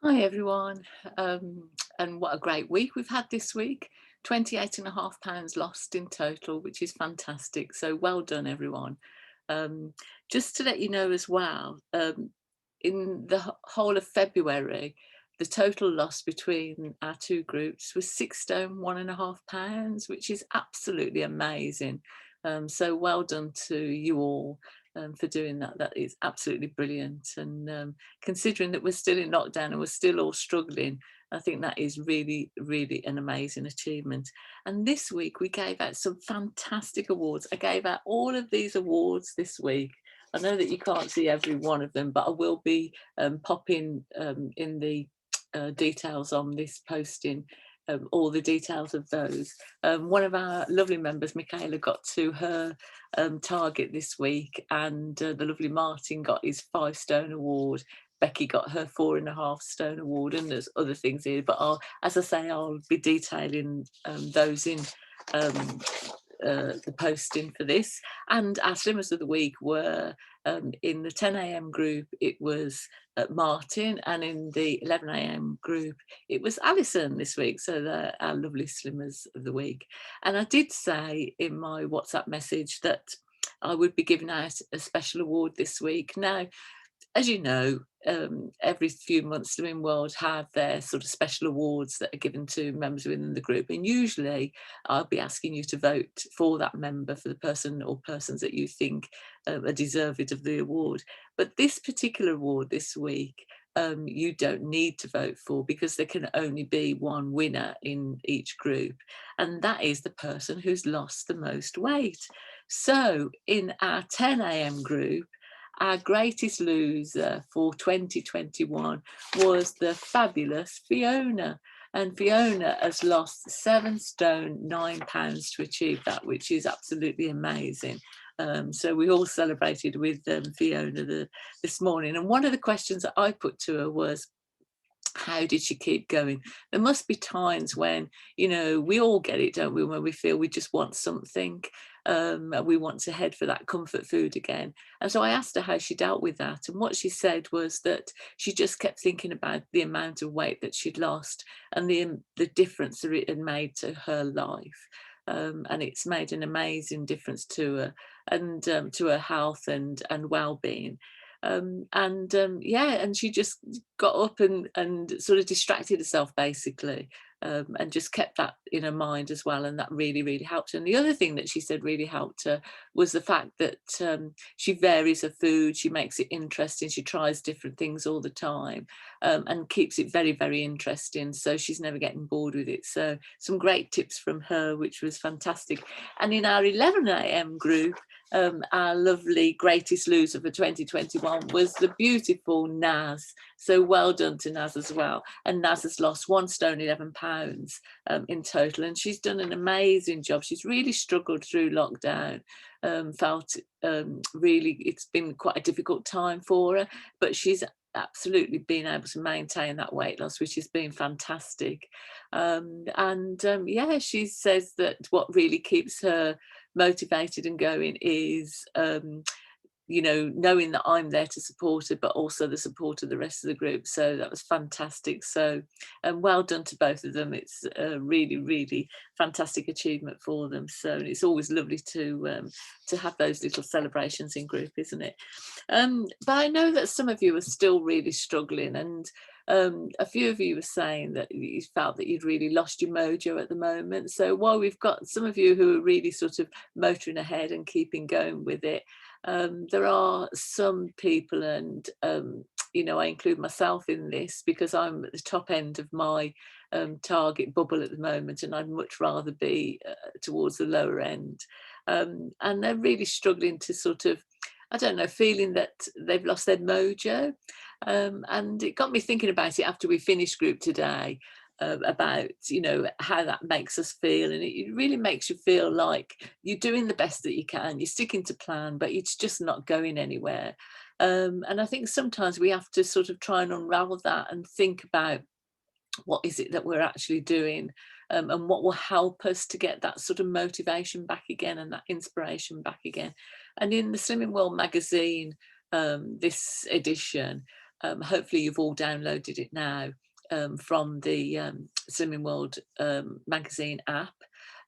Hi everyone, and what a great week we've had this week. £28.5 lost in total, which is fantastic. So well done, everyone. Um, just to let you know as well, in the whole of February, the total loss between our two groups was 6 stone, £1.5, which is absolutely amazing. So well done to you all for doing that. That is absolutely brilliant. And considering that we're still in lockdown and we're still all struggling, I think that is really, really an amazing achievement. And this week we gave out some fantastic awards. I gave out all of these awards this week. I know that you can't see every one of them, but I will be popping in the details on this posting all the details of those. One of our lovely members, Michaela, got to her target this week, and the lovely Martin got his 5 stone award. Becky got her 4.5 stone award, and there's other things here. But as I say, I'll be detailing those in um, the posting for this. And our slimmers of the week were in the 10 a.m. group, it was Martin, and in the 11 a.m. group, it was Alison this week. So they're our lovely slimmers of the week. And I did say in my WhatsApp message that I would be giving out a special award this week. Now, as you know, every few months Slimming World have their sort of special awards that are given to members within the group, and usually I'll be asking you to vote for that member, for the person or persons that you think are deserving of the award. But this particular award this week, you don't need to vote for, because there can only be one winner in each group, and that is the person who's lost the most weight. So in our 10 a.m. group, our greatest loser for 2021 was the fabulous Fiona. And Fiona has lost 7 stone, £9 to achieve that, which is absolutely amazing. So we all celebrated with Fiona this morning. And one of the questions that I put to her was, how did she keep going? There must be times when, we all get it, don't we, when we feel we just want something, and we want to head for that comfort food again. And so I asked her how she dealt with that, and what she said was that she just kept thinking about the amount of weight that she'd lost, and the difference that it had made to her life. And it's made an amazing difference to her, and to her health and well-being. Yeah, and she just got up and sort of distracted herself, basically, and just kept that in her mind as well, and that really, really helped her. And the other thing that she said really helped her was the fact that she varies her food, she makes it interesting, she tries different things all the time, and keeps it very, very interesting, so she's never getting bored with it. So some great tips from her, which was fantastic. And in our 11 a.m. group, our lovely greatest loser for 2021 was the beautiful Naz. So well done to Naz as well. And Naz has lost 1 stone, £11 in total. And she's done an amazing job. She's really struggled through lockdown. Felt really, it's been quite a difficult time for her, but she's absolutely been able to maintain that weight loss, which has been fantastic. Yeah, she says that what really keeps her motivated and going is knowing that I'm there to support her, but also the support of the rest of the group. So that was fantastic. So well done to both of them. It's a really, really fantastic achievement for them. So it's always lovely to have those little celebrations in group, isn't it? But I know that some of you are still really struggling, and a few of you were saying that you felt that you'd really lost your mojo at the moment. So while we've got some of you who are really sort of motoring ahead and keeping going with it, there are some people, and I include myself in this, because I'm at the top end of my target bubble at the moment, and I'd much rather be towards the lower end. And they're really struggling to sort of, I don't know, feeling that they've lost their mojo. And it got me thinking about it after we finished group today, about how that makes us feel, and it really makes you feel like you're doing the best that you can, you're sticking to plan, but it's just not going anywhere. And I think sometimes we have to sort of try and unravel that and think about what is it that we're actually doing, and what will help us to get that sort of motivation back again and that inspiration back again. And in the Slimming World magazine, this edition, Hopefully you've all downloaded it now from the Slimming World magazine app.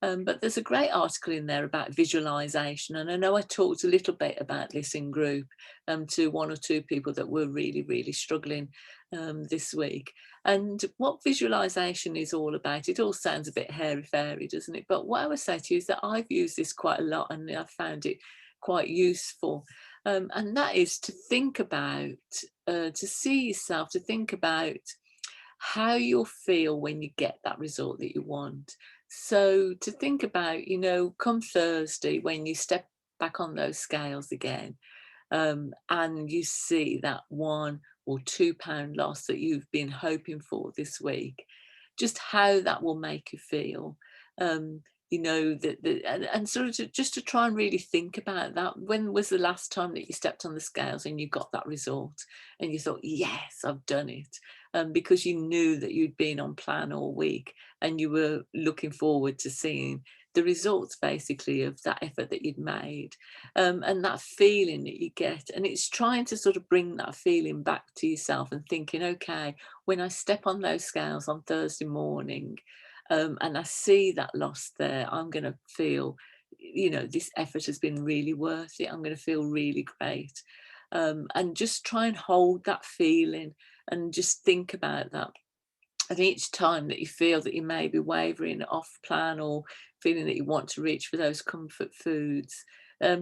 But there's a great article in there about visualization. And I know I talked a little bit about this in group to one or two people that were really, really struggling this week. And what visualization is all about, it all sounds a bit hairy-fairy, doesn't it? But what I would say to you is that I've used this quite a lot and I've found it quite useful. And that is to think about, to see yourself, to think about how you'll feel when you get that result that you want. So to think about, come Thursday when you step back on those scales again, and you see that £1 or £2 loss that you've been hoping for this week, just how that will make you feel. Um, and sort of just to try and really think about that. When was the last time that you stepped on the scales and you got that result and you thought, yes, I've done it? Because you knew that you'd been on plan all week and you were looking forward to seeing the results basically of that effort that you'd made, and that feeling that you get. And it's trying to sort of bring that feeling back to yourself and thinking, okay, when I step on those scales on Thursday morning, and I see that loss there, I'm going to feel, this effort has been really worth it. I'm going to feel really great. And just try and hold that feeling and just think about that. And each time that you feel that you may be wavering off plan or feeling that you want to reach for those comfort foods,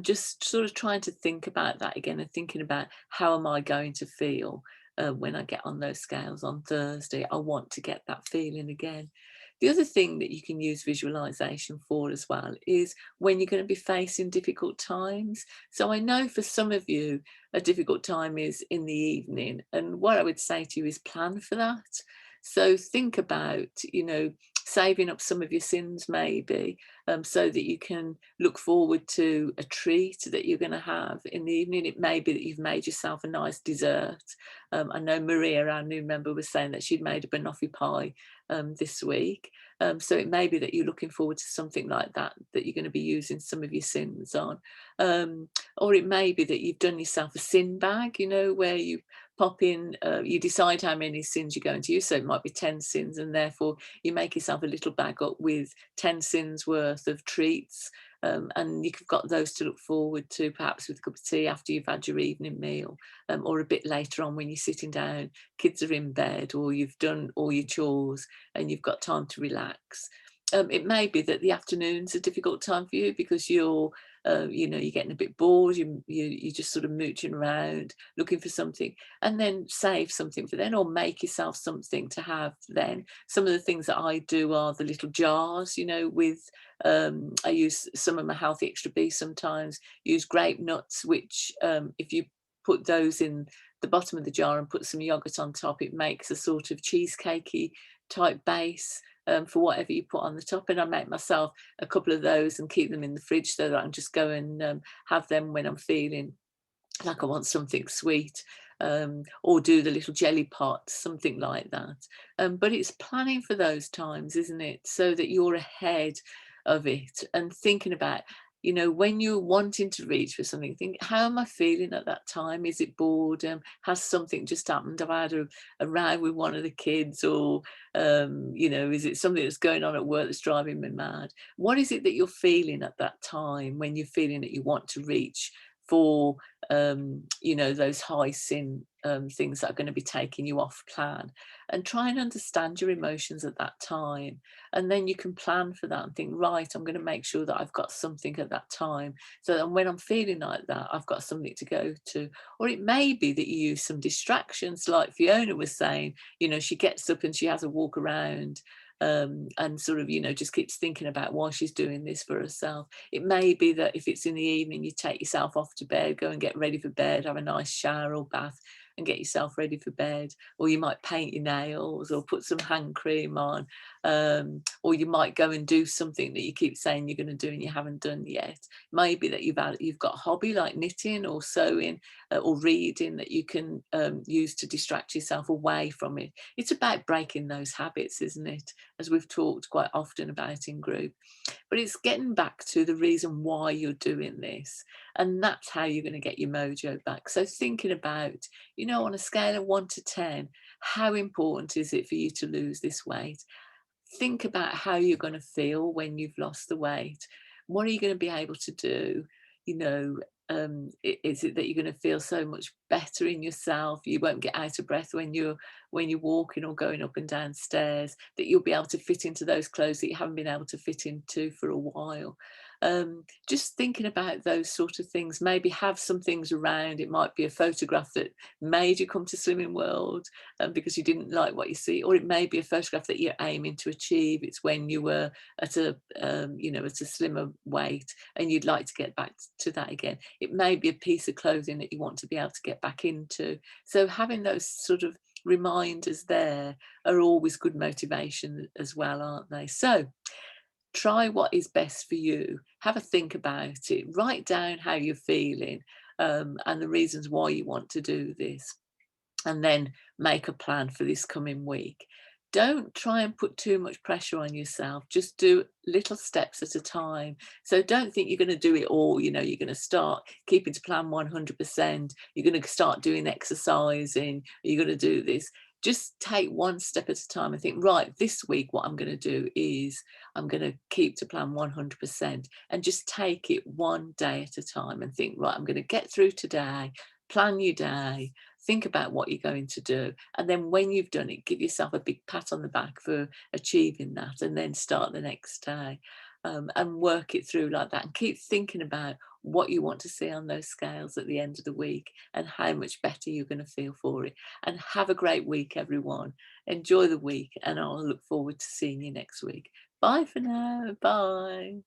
just sort of trying to think about that again and thinking about, how am I going to feel when I get on those scales on Thursday? I want to get that feeling again. The other thing that you can use visualization for as well is when you're going to be facing difficult times. So I know for some of you, a difficult time is in the evening. And what I would say to you is plan for that. So think about, saving up some of your sins maybe, so that you can look forward to a treat that you're going to have in the evening. It may be that you've made yourself a nice dessert. I know Maria, our new member, was saying that she'd made a banoffee pie this week. So it may be that you're looking forward to something like that you're going to be using some of your sins on. Or it may be that you've done yourself a sin bag, where you pop in, you decide how many sins you're going to use. So it might be 10 sins, and therefore you make yourself a little bag up with 10 sins worth of treats. And you've got those to look forward to, perhaps with a cup of tea after you've had your evening meal, or a bit later on when you're sitting down, kids are in bed, or you've done all your chores and you've got time to relax. It may be that the afternoon's a difficult time for you because you're getting a bit bored, you're just sort of mooching around looking for something, and then save something for then, or make yourself something to have then. Some of the things that I do are the little jars, with I use some of my healthy extra B sometimes, use grape nuts, which if you put those in the bottom of the jar and put some yogurt on top, it makes a sort of cheesecakey type base for whatever you put on the top. And I make myself a couple of those and keep them in the fridge so that I can just go and have them when I'm feeling like I want something sweet, or do the little jelly pots, something like that. But it's planning for those times, isn't it? So that you're ahead of it and thinking about, when you're wanting to reach for something, think, how am I feeling at that time? Is it boredom? Has something just happened? Have I had a row with one of the kids? Or, is it something that's going on at work that's driving me mad? What is it that you're feeling at that time when you're feeling that you want to reach for those high sin things that are going to be taking you off plan? And try and understand your emotions at that time, and then you can plan for that and think, right, I'm going to make sure that I've got something at that time, so that when I'm feeling like that, I've got something to go to. Or it may be that you use some distractions, like Fiona was saying, she gets up and she has a walk around, and sort of just keeps thinking about why she's doing this for herself. It may be that if it's in the evening, you take yourself off to bed, go and get ready for bed, have a nice shower or bath and get yourself ready for bed. Or you might paint your nails or put some hand cream on, or you might go and do something that you keep saying you're going to do and you haven't done yet. Maybe that you've got a hobby like knitting or sewing, or reading, that you can use to distract yourself away from it. It's about breaking those habits, isn't it? As we've talked quite often about in group. But it's getting back to the reason why you're doing this. And that's how you're going to get your mojo back. So thinking about, you know, on a scale of 1 to 10, how important is it for you to lose this weight? Think about how you're going to feel when you've lost the weight. What are you going to be able to do? You know, is it that you're going to feel so much better in yourself? You won't get out of breath when you're walking or going up and down stairs. That you'll be able to fit into those clothes that you haven't been able to fit into for a while. Just thinking about those sort of things. Maybe have some things around. It might be a photograph that made you come to Slimming World because you didn't like what you see, or it may be a photograph that you're aiming to achieve. It's when you were at a you know, at a slimmer weight and you'd like to get back to that again. It may be a piece of clothing that you want to be able to get back into. So having those sort of reminders there are always good motivation as well, aren't they? So try what is best for you. Have a think about it. Write down how you're feeling and the reasons why you want to do this, and then make a plan for this coming week. Don't try and put too much pressure on yourself. Just do little steps at a time. So don't think you're going to do it all. You know, you're going to start keeping to plan 100%. You're going to start doing exercising. You're going to do this. Just take one step at a time and think, right, this week, what I'm going to do is I'm going to keep to plan 100% and just take it one day at a time and think, right, I'm going to get through today, plan your day, think about what you're going to do, and then when you've done it, give yourself a big pat on the back for achieving that, and then start the next day and work it through like that, and keep thinking about what you want to see on those scales at the end of the week and how much better you're going to feel for it. And have a great week, everyone. Enjoy the week, and I'll look forward to seeing you next week. Bye for now. Bye.